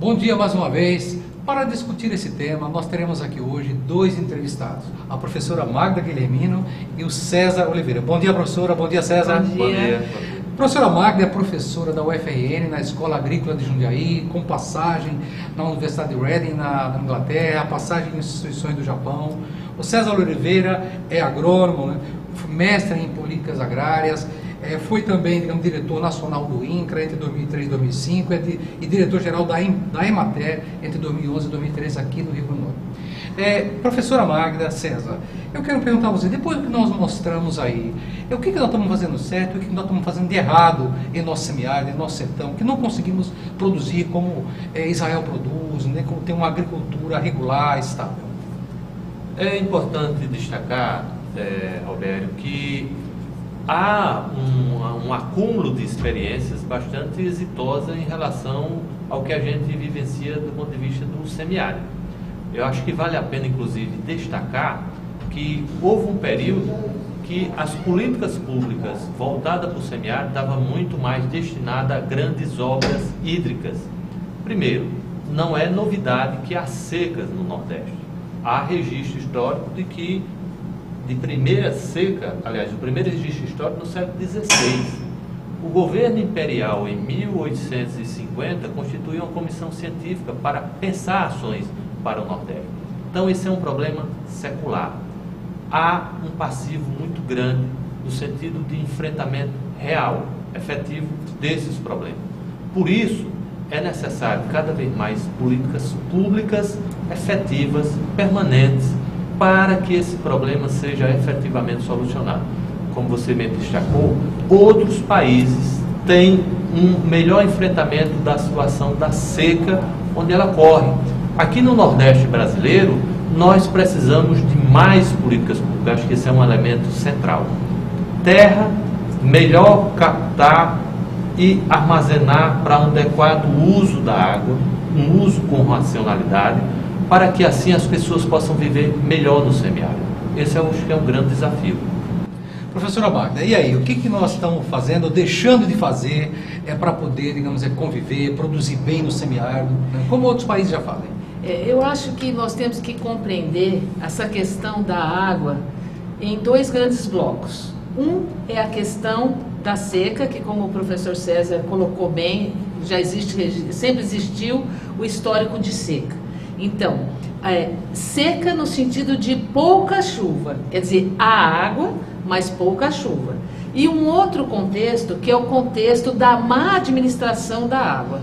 Bom dia mais uma vez. Para discutir esse tema, nós teremos aqui hoje dois entrevistados, a professora Magda Guilhermino e o César Oliveira. Bom dia, professora. Bom dia, César. Bom dia. A professora Magda é professora da UFRN, na Escola Agrícola de Jundiaí, com passagem na Universidade de Reading, na Inglaterra, passagem em instituições do Japão. O César Oliveira é agrônomo, né? Mestre em políticas agrárias, foi também, digamos, diretor nacional do INCRA entre 2003 e 2005 e diretor-geral da Emater entre 2011 e 2013 aqui no Rio Grande do Norte. Professora Magda, César, eu quero perguntar a você, depois do que nós mostramos aí, o que nós estamos fazendo certo e o que nós estamos fazendo de errado em nosso semiárido, em nosso sertão, que não conseguimos produzir como Israel produz, né, como tem uma agricultura regular, estável? É importante destacar, Roberto, que há um acúmulo de experiências bastante exitosa em relação ao que a gente vivencia do ponto de vista do semiárido. Eu acho que vale a pena, inclusive, destacar que houve um período que as políticas públicas voltadas para o semiárido estavam muito mais destinadas a grandes obras hídricas. Primeiro, não é novidade que há secas no Nordeste. Há registro histórico de que de primeira seca, aliás, o primeiro registro histórico no século XVI. O governo imperial, em 1850, constituiu uma comissão científica para pensar ações para o Nordeste. Então, esse é um problema secular. Há um passivo muito grande no sentido de enfrentamento real, efetivo desses problemas. Por isso, é necessário cada vez mais políticas públicas efetivas, permanentes, para que esse problema seja efetivamente solucionado. Como você mesmo destacou, outros países têm um melhor enfrentamento da situação da seca onde ela ocorre. Aqui no Nordeste brasileiro, nós precisamos de mais políticas públicas. Acho que esse é um elemento central. Terra, melhor captar e armazenar para um adequado uso da água, um uso com racionalidade, para que assim as pessoas possam viver melhor no semiárido. Esse eu acho que é um grande desafio. Professora Magda, e aí, o que nós estamos fazendo, ou deixando de fazer, para poder, digamos, conviver, produzir bem no semiárido, né? Como outros países já fazem? Eu acho que nós temos que compreender essa questão da água em dois grandes blocos. Um é a questão da seca, que como o professor César colocou bem, já existe, sempre existiu o histórico de seca. Então, seca no sentido de pouca chuva, quer dizer, há água, mas pouca chuva. E um outro contexto, que é o contexto da má administração da água.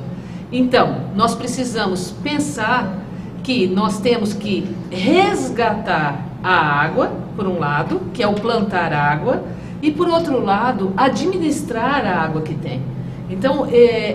Então, nós precisamos pensar que nós temos que resgatar a água, por um lado, que é o plantar água, e por outro lado, administrar a água que tem. Então,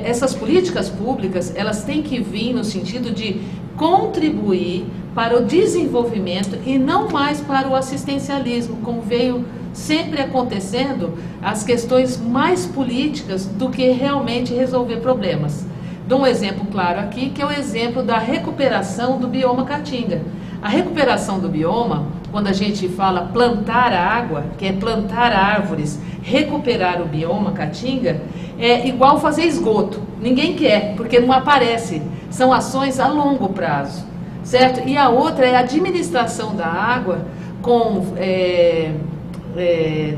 essas políticas públicas, elas têm que vir no sentido de contribuir para o desenvolvimento e não mais para o assistencialismo, como veio sempre acontecendo, as questões mais políticas do que realmente resolver problemas. Dou um exemplo claro aqui, que é o exemplo da recuperação do bioma caatinga. A recuperação do bioma, quando a gente fala plantar água, que é plantar árvores, recuperar o bioma caatinga, é igual fazer esgoto. Ninguém quer, porque não aparece. São ações a longo prazo, certo? E a outra é a administração da água com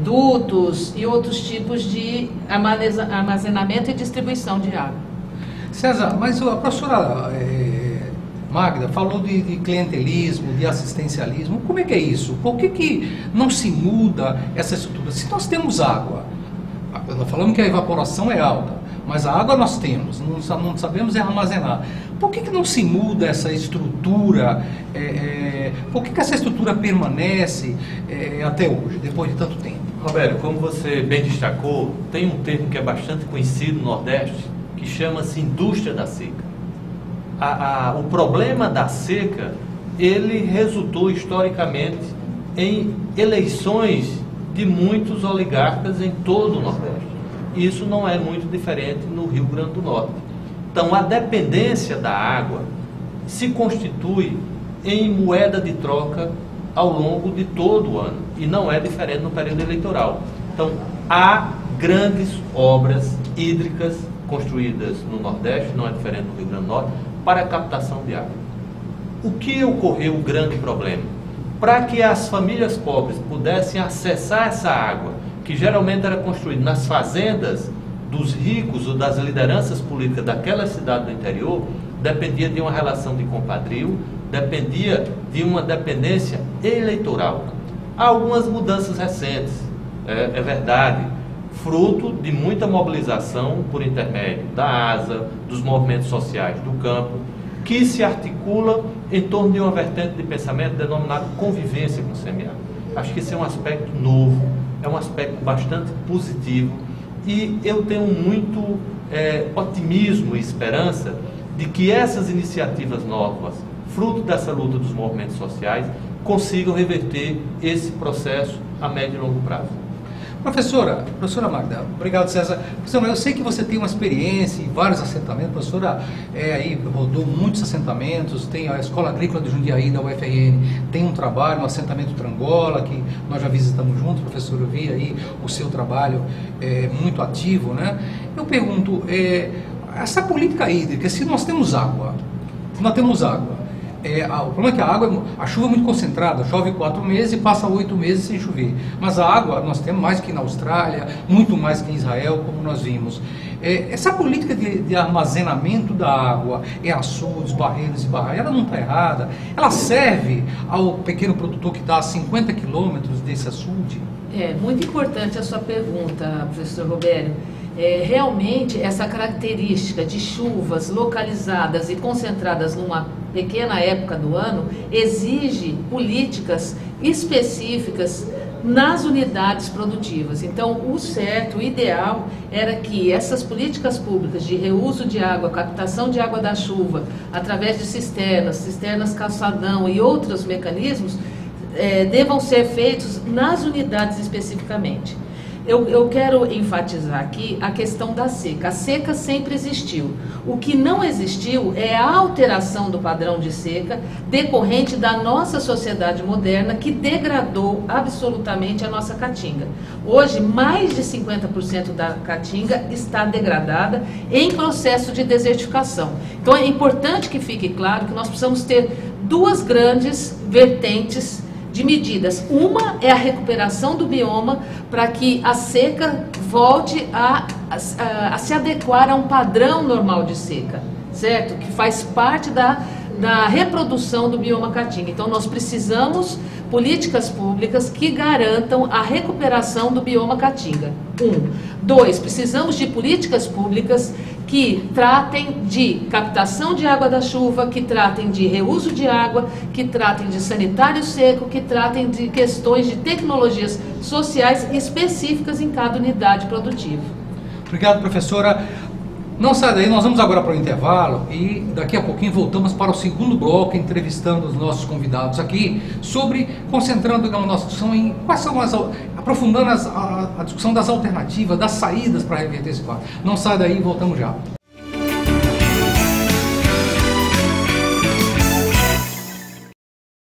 dutos e outros tipos de armazenamento e distribuição de água. César, mas a professora Magda falou de clientelismo, de assistencialismo. Como é que é isso? Por que não se muda essa estrutura? Se nós temos água, nós falamos que a evaporação é alta, mas a água nós temos, não sabemos armazenar. Por que não se muda essa estrutura? Por que essa estrutura permanece até hoje, depois de tanto tempo? Roberto, como você bem destacou, tem um termo que é bastante conhecido no Nordeste, que chama-se indústria da seca. O problema da seca, ele resultou historicamente em eleições de muitos oligarcas em todo o Nordeste. Isso não é muito diferente no Rio Grande do Norte. Então, a dependência da água se constitui em moeda de troca ao longo de todo o ano, e não é diferente no período eleitoral. Então, há grandes obras hídricas construídas no Nordeste, não é diferente no Rio Grande do Norte, para a captação de água. O que ocorreu o grande problema? Para que as famílias pobres pudessem acessar essa água, que geralmente era construída nas fazendas dos ricos ou das lideranças políticas daquela cidade do interior, dependia de uma relação de compadrio, dependia de uma dependência eleitoral. Há algumas mudanças recentes, é verdade, fruto de muita mobilização por intermédio da ASA, dos movimentos sociais do campo, que se articula em torno de uma vertente de pensamento denominado convivência com o CMA. Acho que esse é um aspecto novo, é um aspecto bastante positivo, e eu tenho muito otimismo e esperança de que essas iniciativas novas, fruto dessa luta dos movimentos sociais, consigam reverter esse processo a médio e longo prazo. Professora Magda, obrigado, César. Professora, eu sei que você tem uma experiência em vários assentamentos, professora aí rodou muitos assentamentos, tem a Escola Agrícola de Jundiaí da UFRN, tem um trabalho, um assentamento Trangola, que nós já visitamos juntos, professor, eu vi aí o seu trabalho muito ativo, né? Eu pergunto, essa política hídrica, se nós temos água, o problema é que a chuva é muito concentrada, chove 4 meses e passa 8 meses sem chover. Mas a água nós temos mais que na Austrália, muito mais que em Israel, como nós vimos. Essa política de armazenamento da água em açudes, barreiras e barragens, ela não está errada? Ela serve ao pequeno produtor que está a 50 quilômetros desse açude? É muito importante a sua pergunta, professor Robério. Realmente, essa característica de chuvas localizadas e concentradas numa pequena época do ano exige políticas específicas nas unidades produtivas. Então, o certo, o ideal era que essas políticas públicas de reuso de água, captação de água da chuva, através de cisternas calçadão e outros mecanismos, devam ser feitos nas unidades especificamente. Eu quero enfatizar aqui a questão da seca. A seca sempre existiu. O que não existiu é a alteração do padrão de seca decorrente da nossa sociedade moderna, que degradou absolutamente a nossa caatinga. Hoje, mais de 50% da caatinga está degradada em processo de desertificação. Então, é importante que fique claro que nós precisamos ter duas grandes vertentes de medidas. Uma é a recuperação do bioma para que a seca volte a se adequar a um padrão normal de seca, certo? Que faz parte da reprodução do bioma caatinga. Então, nós precisamos políticas públicas que garantam a recuperação do bioma caatinga. 2, precisamos de políticas públicas que tratem de captação de água da chuva, que tratem de reuso de água, que tratem de sanitário seco, que tratem de questões de tecnologias sociais específicas em cada unidade produtiva. Obrigado, professora. Não sai daí, nós vamos agora para o intervalo e daqui a pouquinho voltamos para o segundo bloco, entrevistando os nossos convidados aqui, concentrando a nossa discussão em quais são aprofundando a discussão das alternativas, das saídas para reverter esse quadro. Não sai daí, voltamos já.